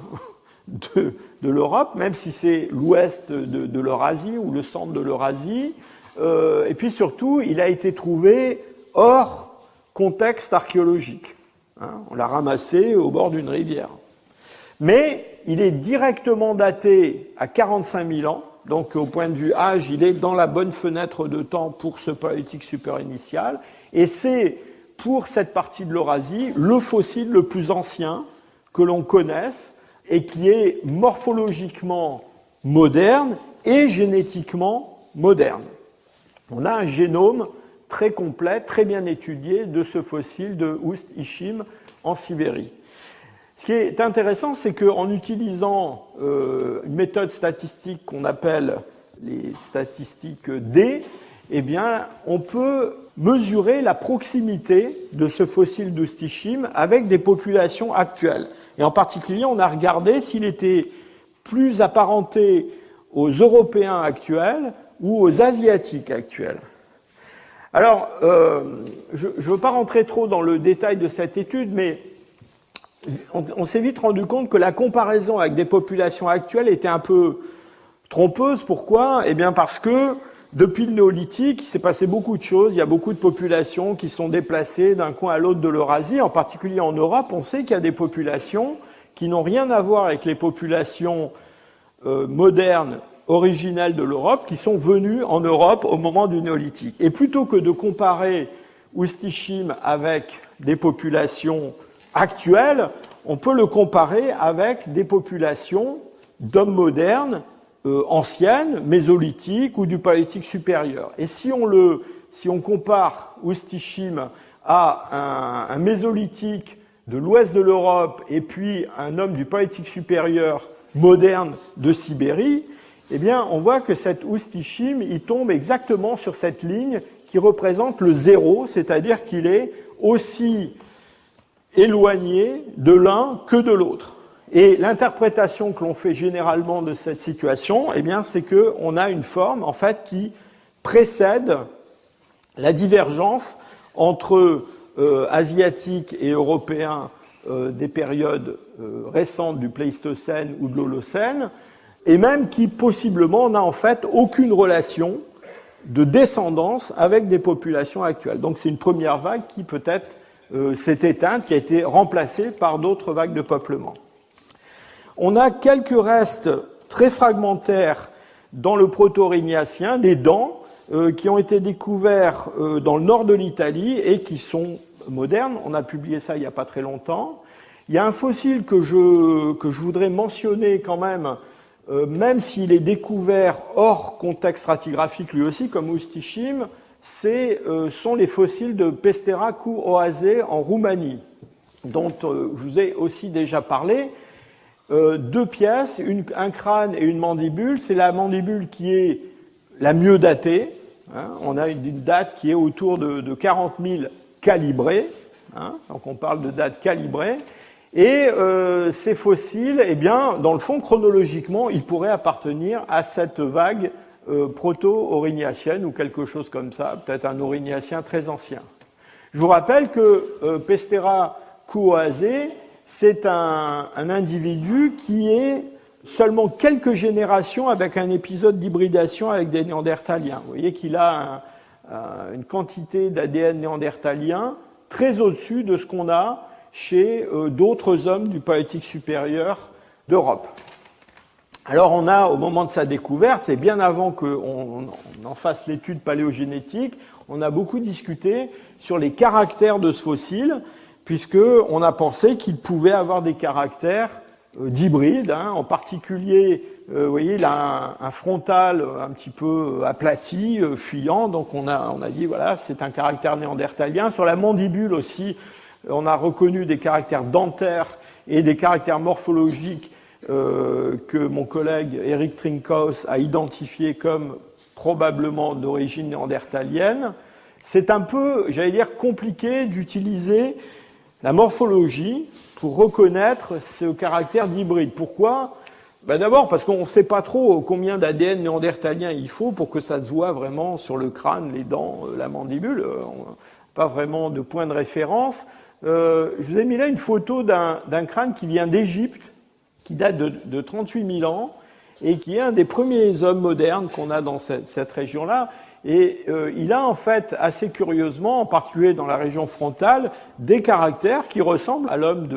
de l'Europe, même si c'est l'ouest de l'Eurasie ou le centre de l'Eurasie. Et puis surtout, il a été trouvé hors contexte archéologique. Hein, on l'a ramassé au bord d'une rivière. Mais il est directement daté à 45 000 ans, donc au point de vue âge, il est dans la bonne fenêtre de temps pour ce paléolithique supérieur initial. Et c'est, pour cette partie de l'Eurasie, le fossile le plus ancien que l'on connaisse et qui est morphologiquement moderne et génétiquement moderne. On a un génome très complet, très bien étudié de ce fossile de Oust-Ishim en Sibérie. Ce qui est intéressant, c'est qu'en utilisant une méthode statistique qu'on appelle les statistiques D, eh bien, on peut mesurer la proximité de ce fossile d'Oust-Ishim avec des populations actuelles. Et en particulier, on a regardé s'il était plus apparenté aux Européens actuels ou aux Asiatiques actuels. Alors, je ne veux pas rentrer trop dans le détail de cette étude, mais on s'est vite rendu compte que la comparaison avec des populations actuelles était un peu trompeuse. Pourquoi ? Eh bien parce que depuis le néolithique, il s'est passé beaucoup de choses. Il y a beaucoup de populations qui sont déplacées d'un coin à l'autre de l'Eurasie. En particulier en Europe, on sait qu'il y a des populations qui n'ont rien à voir avec les populations modernes, originelles de l'Europe, qui sont venues en Europe au moment du néolithique. Et plutôt que de comparer Oust-Ishim avec des populations actuelles, on peut le comparer avec des populations d'hommes modernes, anciennes, mésolithiques ou du paléolithique supérieur. Et si on compare Oust-Ishim à un mésolithique de l'ouest de l'Europe et puis un homme du Paléolithique supérieur moderne de Sibérie, eh bien, on voit que cet Ustishim, il tombe exactement sur cette ligne qui représente le zéro, c'est-à-dire qu'il est aussi éloigné de l'un que de l'autre. Et l'interprétation que l'on fait généralement de cette situation, eh bien, c'est qu'on a une forme, en fait, qui précède la divergence entre asiatiques et européens des périodes récentes du Pléistocène ou de l'Holocène, et même qui, possiblement, n'a en fait aucune relation de descendance avec des populations actuelles. Donc c'est une première vague qui peut-être s'est éteinte, qui a été remplacée par d'autres vagues de peuplement. On a quelques restes très fragmentaires dans le proto-aurignacien, des dents, qui ont été découverts dans le nord de l'Italie et qui sont modernes. On a publié ça il n'y a pas très longtemps. Il y a un fossile que je voudrais mentionner quand même s'il est découvert hors contexte stratigraphique lui aussi, comme Ustishim, sont les fossiles de Pestera Cu-Oase en Roumanie, dont je vous ai aussi déjà parlé. Deux pièces, un crâne et une mandibule. C'est la mandibule qui est la mieux datée. Hein. On a une date qui est autour de 40 000 calibrés. Hein. Donc on parle de date calibrée. Et ces fossiles, eh bien, dans le fond, chronologiquement, ils pourraient appartenir à cette vague proto-aurignacienne ou quelque chose comme ça, peut-être un aurignacien très ancien. Je vous rappelle que Pestera Cu-Oase, c'est un individu qui est seulement quelques générations avec un épisode d'hybridation avec des néandertaliens. Vous voyez qu'il a une quantité d'ADN néandertalien très au-dessus de ce qu'on a chez d'autres hommes du Paléolithique supérieur d'Europe. Alors on a, au moment de sa découverte, c'est bien avant qu'on en fasse l'étude paléogénétique, on a beaucoup discuté sur les caractères de ce fossile, puisqu'on a pensé qu'il pouvait avoir des caractères d'hybride, hein, en particulier, vous voyez, il a un frontal un petit peu aplati, fuyant, donc on a dit, voilà, c'est un caractère néandertalien. Sur la mandibule aussi, on a reconnu des caractères dentaires et des caractères morphologiques que mon collègue Eric Trinkhaus a identifiés comme probablement d'origine néandertalienne. C'est un peu, j'allais dire, compliqué d'utiliser la morphologie pour reconnaître ce caractère d'hybride. Pourquoi ? Ben d'abord parce qu'on ne sait pas trop combien d'ADN néandertalien il faut pour que ça se voit vraiment sur le crâne, les dents, la mandibule. Pas vraiment de point de référence. Je vous ai mis là une photo d'un crâne qui vient d'Égypte, qui date de 38 000 ans, et qui est un des premiers hommes modernes qu'on a dans cette région-là. Et il a en fait, assez curieusement, en particulier dans la région frontale, des caractères qui ressemblent à l'homme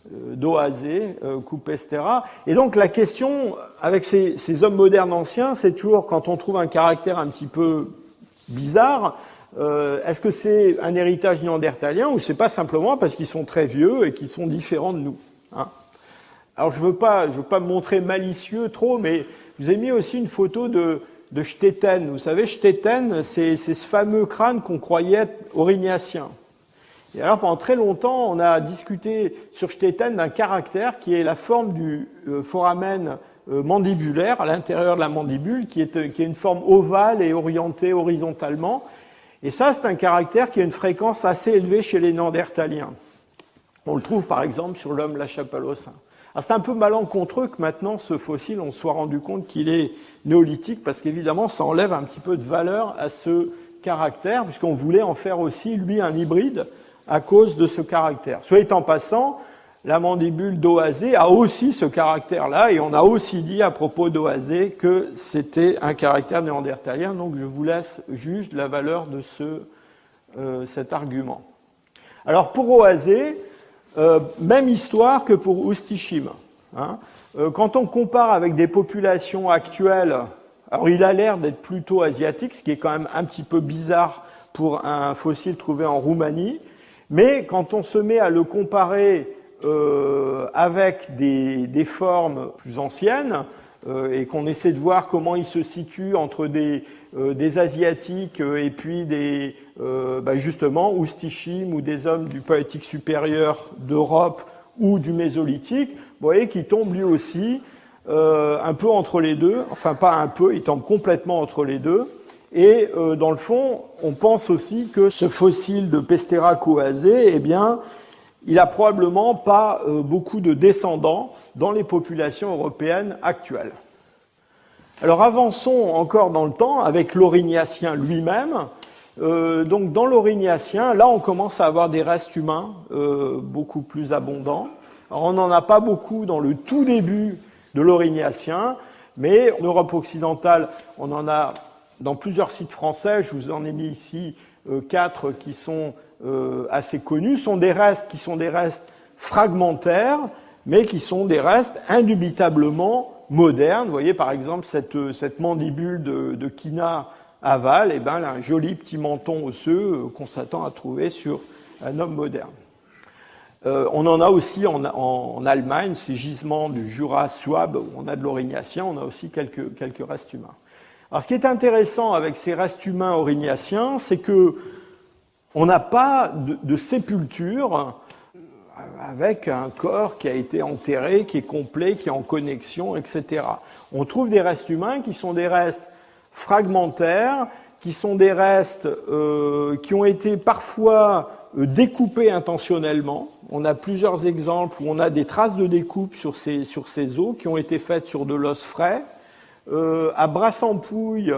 d'Oase, Cu-Pestera. Et donc la question, avec ces hommes modernes anciens, c'est toujours, quand on trouve un caractère un petit peu bizarre, est-ce que c'est un héritage néandertalien ou c'est pas simplement parce qu'ils sont très vieux et qu'ils sont différents de nous, hein? Alors je veux pas me montrer malicieux trop, mais je vous ai mis aussi une photo de Stetten. Vous savez, Stetten, c'est ce fameux crâne qu'on croyait être aurignacien. Et alors pendant très longtemps, on a discuté sur Stetten d'un caractère qui est la forme du foramen mandibulaire à l'intérieur de la mandibule, qui est une forme ovale et orientée horizontalement. Et ça, c'est un caractère qui a une fréquence assez élevée chez les néandertaliens. On le trouve par exemple sur l'homme lachapalocin. Alors c'est un peu malencontreux que maintenant ce fossile, on se soit rendu compte qu'il est néolithique, parce qu'évidemment ça enlève un petit peu de valeur à ce caractère, puisqu'on voulait en faire aussi, lui, un hybride à cause de ce caractère. Soit étant passant, la mandibule d'Oase a aussi ce caractère-là, et on a aussi dit à propos d'Oase que c'était un caractère néandertalien, donc je vous laisse juge de la valeur de cet argument. Alors pour Oase, même histoire que pour Ustishim. Hein. Quand on compare avec des populations actuelles, alors il a l'air d'être plutôt asiatique, ce qui est quand même un petit peu bizarre pour un fossile trouvé en Roumanie, mais quand on se met à le comparer avec des formes plus anciennes, et qu'on essaie de voir comment ils se situent entre des Asiatiques et puis justement Oustichim ou des hommes du Paléolithique supérieur d'Europe ou du Mésolithique, vous voyez qu'il tombe lui aussi un peu entre les deux, enfin pas un peu, il tombe complètement entre les deux. Et dans le fond, on pense aussi que ce fossile de Pestera coasé, eh bien, il a probablement pas beaucoup de descendants dans les populations européennes actuelles. Alors avançons encore dans le temps avec l'Aurignacien lui-même. Donc dans l'Aurignacien, là on commence à avoir des restes humains beaucoup plus abondants. Alors on n'en a pas beaucoup dans le tout début de l'Aurignacien, mais en Europe occidentale, on en a dans plusieurs sites français. Je vous en ai mis ici 4 qui sont assez connus. Sont des restes qui sont des restes fragmentaires, mais qui sont des restes indubitablement modernes. Vous voyez par exemple cette mandibule de Quina aval, eh ben, elle a un joli petit menton osseux qu'on s'attend à trouver sur un homme moderne. On en a aussi en Allemagne, ces gisements du Jura Souabe, où on a de l'Aurignacien, on a aussi quelques restes humains. Alors ce qui est intéressant avec ces restes humains aurignациens, c'est que on n'a pas de sépulture avec un corps qui a été enterré, qui est complet, qui est en connexion, etc. On trouve des restes humains qui sont des restes fragmentaires, qui sont des restes qui ont été parfois découpés intentionnellement. On a plusieurs exemples où on a des traces de découpe sur ces os qui ont été faites sur de l'os frais. À Brassampouille,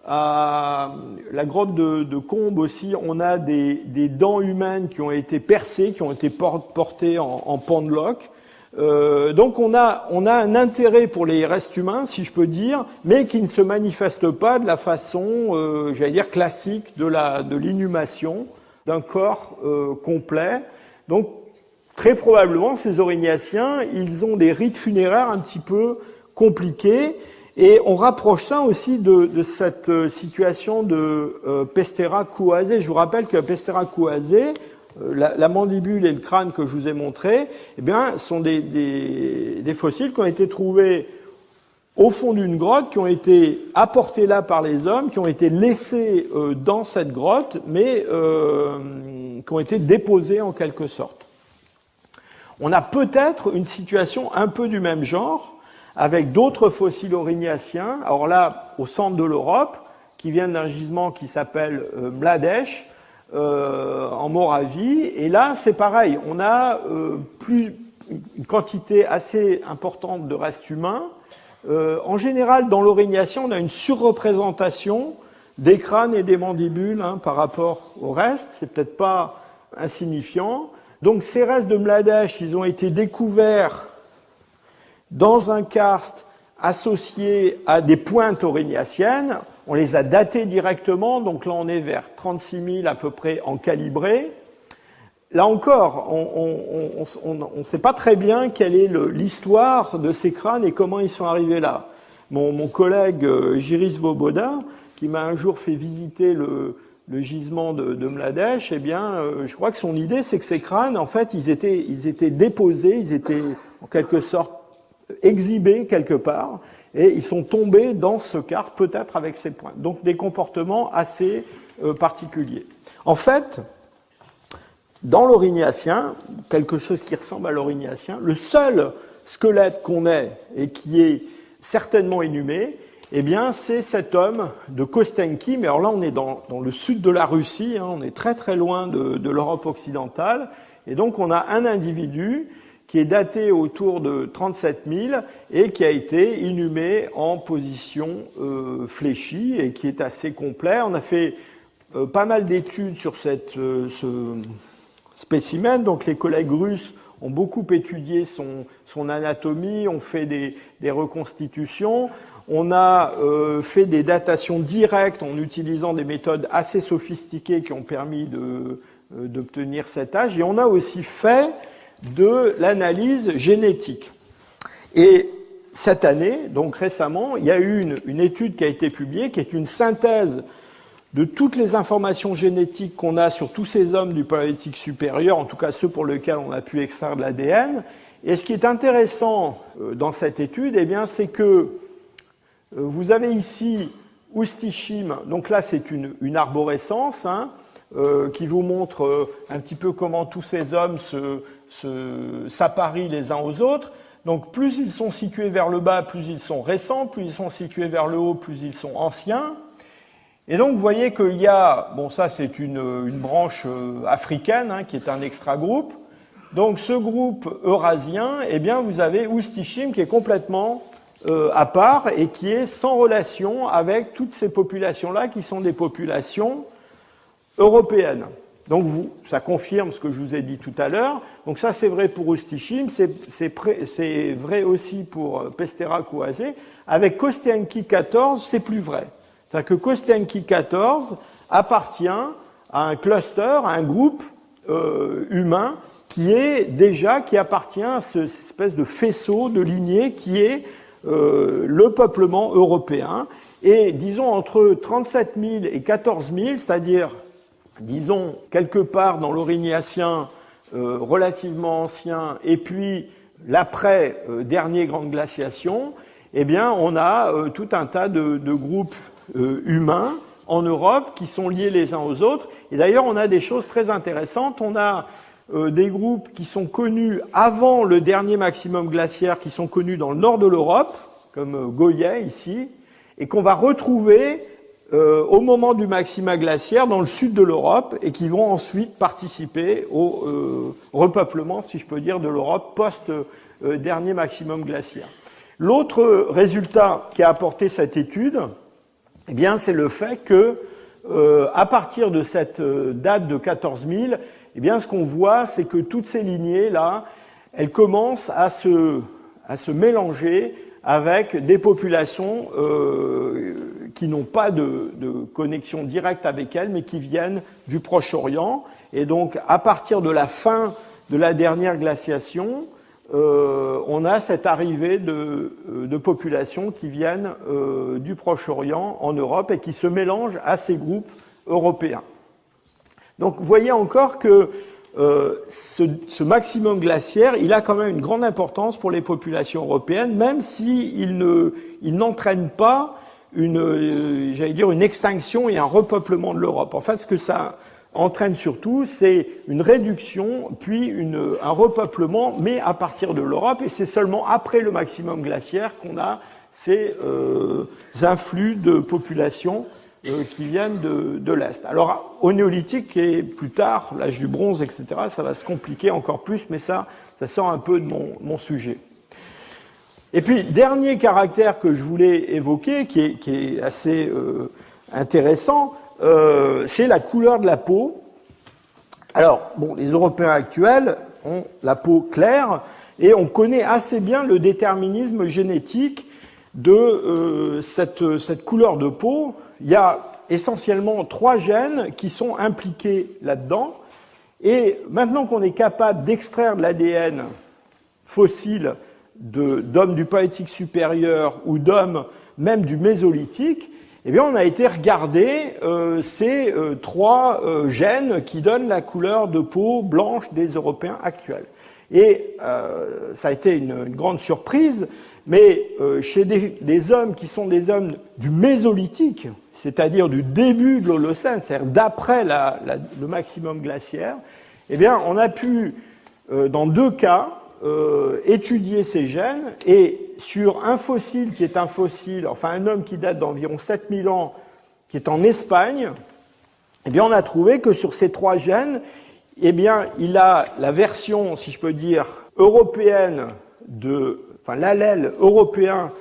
à la grotte de Combes aussi, on a des dents humaines qui ont été percées, qui ont été portées en pendeloque. Donc on a un intérêt pour les restes humains, si je peux dire, mais qui ne se manifeste pas de la façon, j'allais dire, classique de l'inhumation d'un corps complet. Donc très probablement, ces Aurignациens, ils ont des rites funéraires un petit peu compliqués. Et on rapproche ça aussi de cette situation de Pestera coasé. Je vous rappelle que Pestera coasé, la mandibule et le crâne que je vous ai montré, eh bien, sont des fossiles qui ont été trouvés au fond d'une grotte, qui ont été apportés là par les hommes, qui ont été laissés dans cette grotte, mais qui ont été déposés en quelque sorte. On a peut-être une situation un peu du même genre, avec d'autres fossiles aurignaciens, alors là, au centre de l'Europe, qui viennent d'un gisement qui s'appelle Mladèche, en Moravie. Et là, c'est pareil, on a une quantité assez importante de restes humains. En général, dans l'Aurignacien, on a une surreprésentation des crânes et des mandibules par rapport au reste. C'est peut-être pas insignifiant. Donc ces restes de Mladèche, ils ont été découverts dans un karst associé à des pointes aurignaciennes. On les a datés directement, donc là on est vers 36 000 à peu près en calibré. Là encore, on ne sait pas très bien quelle est l'histoire de ces crânes et comment ils sont arrivés là. Mon collègue Jiris Voboda, qui m'a un jour fait visiter le gisement de Mladèche, eh bien, je crois que son idée, c'est que ces crânes, en fait, ils étaient déposés, ils étaient en quelque sorte exhibés quelque part, et ils sont tombés dans ce karst, peut-être avec ces pointes. Donc des comportements assez particuliers. En fait, dans l'Aurignacien, quelque chose qui ressemble à l'Aurignacien, le seul squelette qu'on ait et qui est certainement inhumé, eh bien, c'est cet homme de Kostenki. Mais alors là, on est dans le sud de la Russie, on est très très loin de l'Europe occidentale, et donc on a un individu qui est daté autour de 37 000 et qui a été inhumé en position fléchie et qui est assez complet. On a fait pas mal d'études sur ce spécimen, donc les collègues russes ont beaucoup étudié son anatomie, ont fait des reconstitutions. On a fait des datations directes en utilisant des méthodes assez sophistiquées qui ont permis d'obtenir cet âge. Et on a aussi fait de l'analyse génétique. Et cette année, donc récemment, il y a eu une étude qui a été publiée, qui est une synthèse de toutes les informations génétiques qu'on a sur tous ces hommes du Paléolithique supérieur, en tout cas ceux pour lesquels on a pu extraire de l'ADN, Et ce qui est intéressant dans cette étude, eh bien, c'est que vous avez ici Ustishim, donc là c'est une arborescence qui vous montre un petit peu comment tous ces hommes s'apparient les uns aux autres. Donc plus ils sont situés vers le bas, plus ils sont récents, plus ils sont situés vers le haut, plus ils sont anciens. Et donc vous voyez qu'il y a, bon ça c'est une branche africaine qui est un extra-groupe. Donc ce groupe eurasien, eh bien vous avez Ustishim qui est complètement à part et qui est sans relation avec toutes ces populations-là qui sont des populations européennes. Donc ça confirme ce que je vous ai dit tout à l'heure. Donc ça c'est vrai pour Ustishim, c'est vrai aussi pour Pestera-Kouasé. Avec Kostianki 14, c'est plus vrai. C'est-à-dire que Kostianki 14 appartient à un cluster, à un groupe humain qui appartient à cette espèce de faisceau, de lignée qui est le peuplement européen. Et disons entre 37 000 et 14 000, c'est-à-dire disons quelque part dans l'Aurignacien relativement ancien et puis l'après dernière grande glaciation, eh bien on a tout un tas de groupes humains en Europe qui sont liés les uns aux autres. Et d'ailleurs on a des choses très intéressantes. On a des groupes qui sont connus avant le dernier maximum glaciaire, qui sont connus dans le nord de l'Europe, comme Goyet ici, et qu'on va retrouver au moment du maxima glaciaire dans le sud de l'Europe, et qui vont ensuite participer au repeuplement, si je peux dire, de l'Europe post-dernier maximum glaciaire. L'autre résultat qui a apporté cette étude, eh bien, c'est le fait que, à partir de cette date de 14 000, eh bien, ce qu'on voit, c'est que toutes ces lignées-là, elles commencent à se mélanger avec des populations qui n'ont pas de connexion directe avec elles, mais qui viennent du Proche-Orient. Et donc, à partir de la fin de la dernière glaciation, on a cette arrivée de populations qui viennent du Proche-Orient en Europe et qui se mélangent à ces groupes européens. Donc vous voyez encore que ce maximum glaciaire, il a quand même une grande importance pour les populations européennes, même s'il n'entraîne pas une extinction et un repeuplement de l'Europe. En fait, ce que ça entraîne surtout, c'est une réduction, puis un repeuplement, mais à partir de l'Europe, et c'est seulement après le maximum glaciaire qu'on a ces influx de populations qui viennent de l'Est. Alors, au néolithique et plus tard, l'âge du bronze, etc., ça va se compliquer encore plus, mais ça sort un peu de mon sujet. Et puis, dernier caractère que je voulais évoquer, qui est assez intéressant, c'est la couleur de la peau. Alors, bon, les Européens actuels ont la peau claire, et on connaît assez bien le déterminisme génétique de cette couleur de peau. Il y a essentiellement 3 gènes qui sont impliqués là-dedans. Et maintenant qu'on est capable d'extraire de l'ADN fossile d'hommes du Paléolithique supérieur ou d'hommes même du Mésolithique, eh bien on a été regarder ces 3 gènes qui donnent la couleur de peau blanche des Européens actuels. Et ça a été une grande surprise, mais chez des hommes qui sont des hommes du Mésolithique, c'est-à-dire du début de l'Holocène, c'est-à-dire d'après le maximum glaciaire, eh bien, on a pu, dans 2 cas, étudier ces gènes, et sur un fossile qui est un fossile, enfin un homme qui date d'environ 7000 ans, qui est en Espagne, eh bien, on a trouvé que sur ces 3 gènes, eh bien, il a la version, si je peux dire, européenne l'allèle européen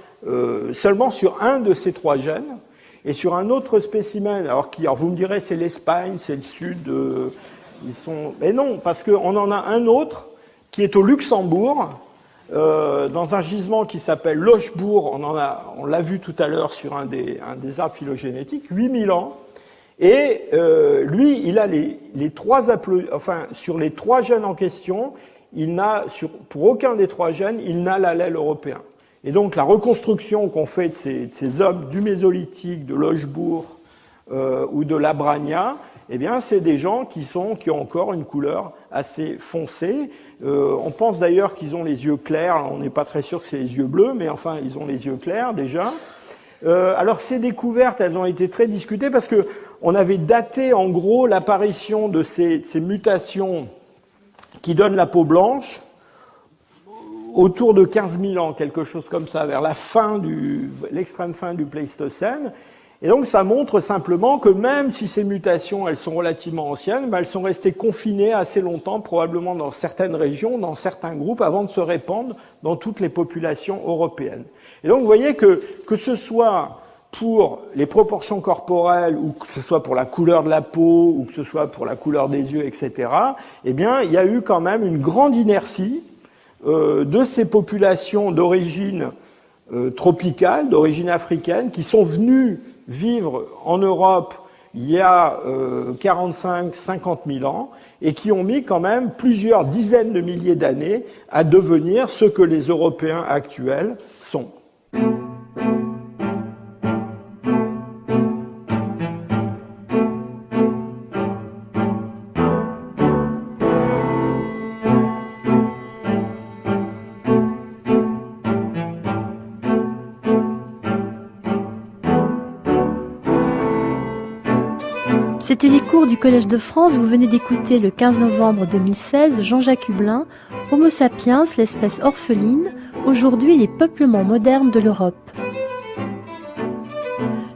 seulement sur un de ces 3 gènes, et sur un autre spécimen, alors vous me direz c'est l'Espagne, c'est le Sud, mais non, parce qu'on en a un autre qui est au Luxembourg, dans un gisement qui s'appelle Lochbourg, on l'a vu tout à l'heure sur un des arbres phylogénétiques, 8000 ans, et lui, il a sur les 3 gènes en question, pour aucun des 3 gènes, il n'a l'allèle européen. Et donc la reconstruction qu'on fait de ces hommes du Mésolithique, de Lochbourg, ou de l'Abrania, eh bien, c'est des gens qui ont encore une couleur assez foncée. On pense d'ailleurs qu'ils ont les yeux clairs. On n'est pas très sûr que c'est les yeux bleus, mais enfin, ils ont les yeux clairs déjà. Alors, ces découvertes, elles ont été très discutées parce que on avait daté en gros l'apparition de ces mutations qui donnent la peau blanche autour de 15 000 ans, quelque chose comme ça, vers l'extrême fin du Pléistocène. Et donc ça montre simplement que même si ces mutations, elles sont relativement anciennes, elles sont restées confinées assez longtemps, probablement dans certaines régions, dans certains groupes, avant de se répandre dans toutes les populations européennes. Et donc vous voyez que ce soit pour les proportions corporelles, ou que ce soit pour la couleur de la peau, ou que ce soit pour la couleur des yeux, etc., eh bien, il y a eu quand même une grande inertie de ces populations d'origine tropicale, d'origine africaine, qui sont venues vivre en Europe il y a 45-50 000 ans et qui ont mis quand même plusieurs dizaines de milliers d'années à devenir ce que les Européens actuels sont. C'était les cours du Collège de France. Vous venez d'écouter le 15 novembre 2016 Jean-Jacques Hublin, Homo sapiens, l'espèce orpheline, aujourd'hui les peuplements modernes de l'Europe.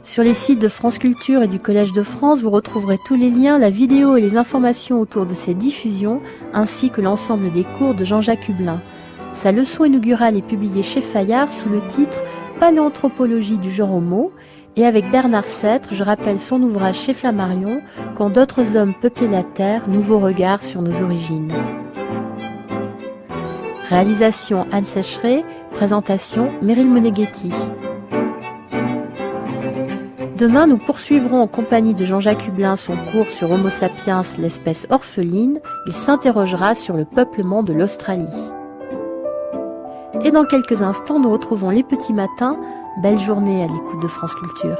Sur les sites de France Culture et du Collège de France, vous retrouverez tous les liens, la vidéo et les informations autour de ces diffusions, ainsi que l'ensemble des cours de Jean-Jacques Hublin. Sa leçon inaugurale est publiée chez Fayard sous le titre « Paléanthropologie du genre Homo ». Et avec Bernard Sêtre, je rappelle son ouvrage chez Flammarion, « Quand d'autres hommes peuplaient la Terre, nouveaux regards sur nos origines ». Réalisation Anne Sécheret, présentation Meryl Moneghetti. Demain, nous poursuivrons en compagnie de Jean-Jacques Hublin son cours sur Homo sapiens, l'espèce orpheline. Il s'interrogera sur le peuplement de l'Australie. Et dans quelques instants, nous retrouvons les petits matins. Belle journée à l'écoute de France Culture.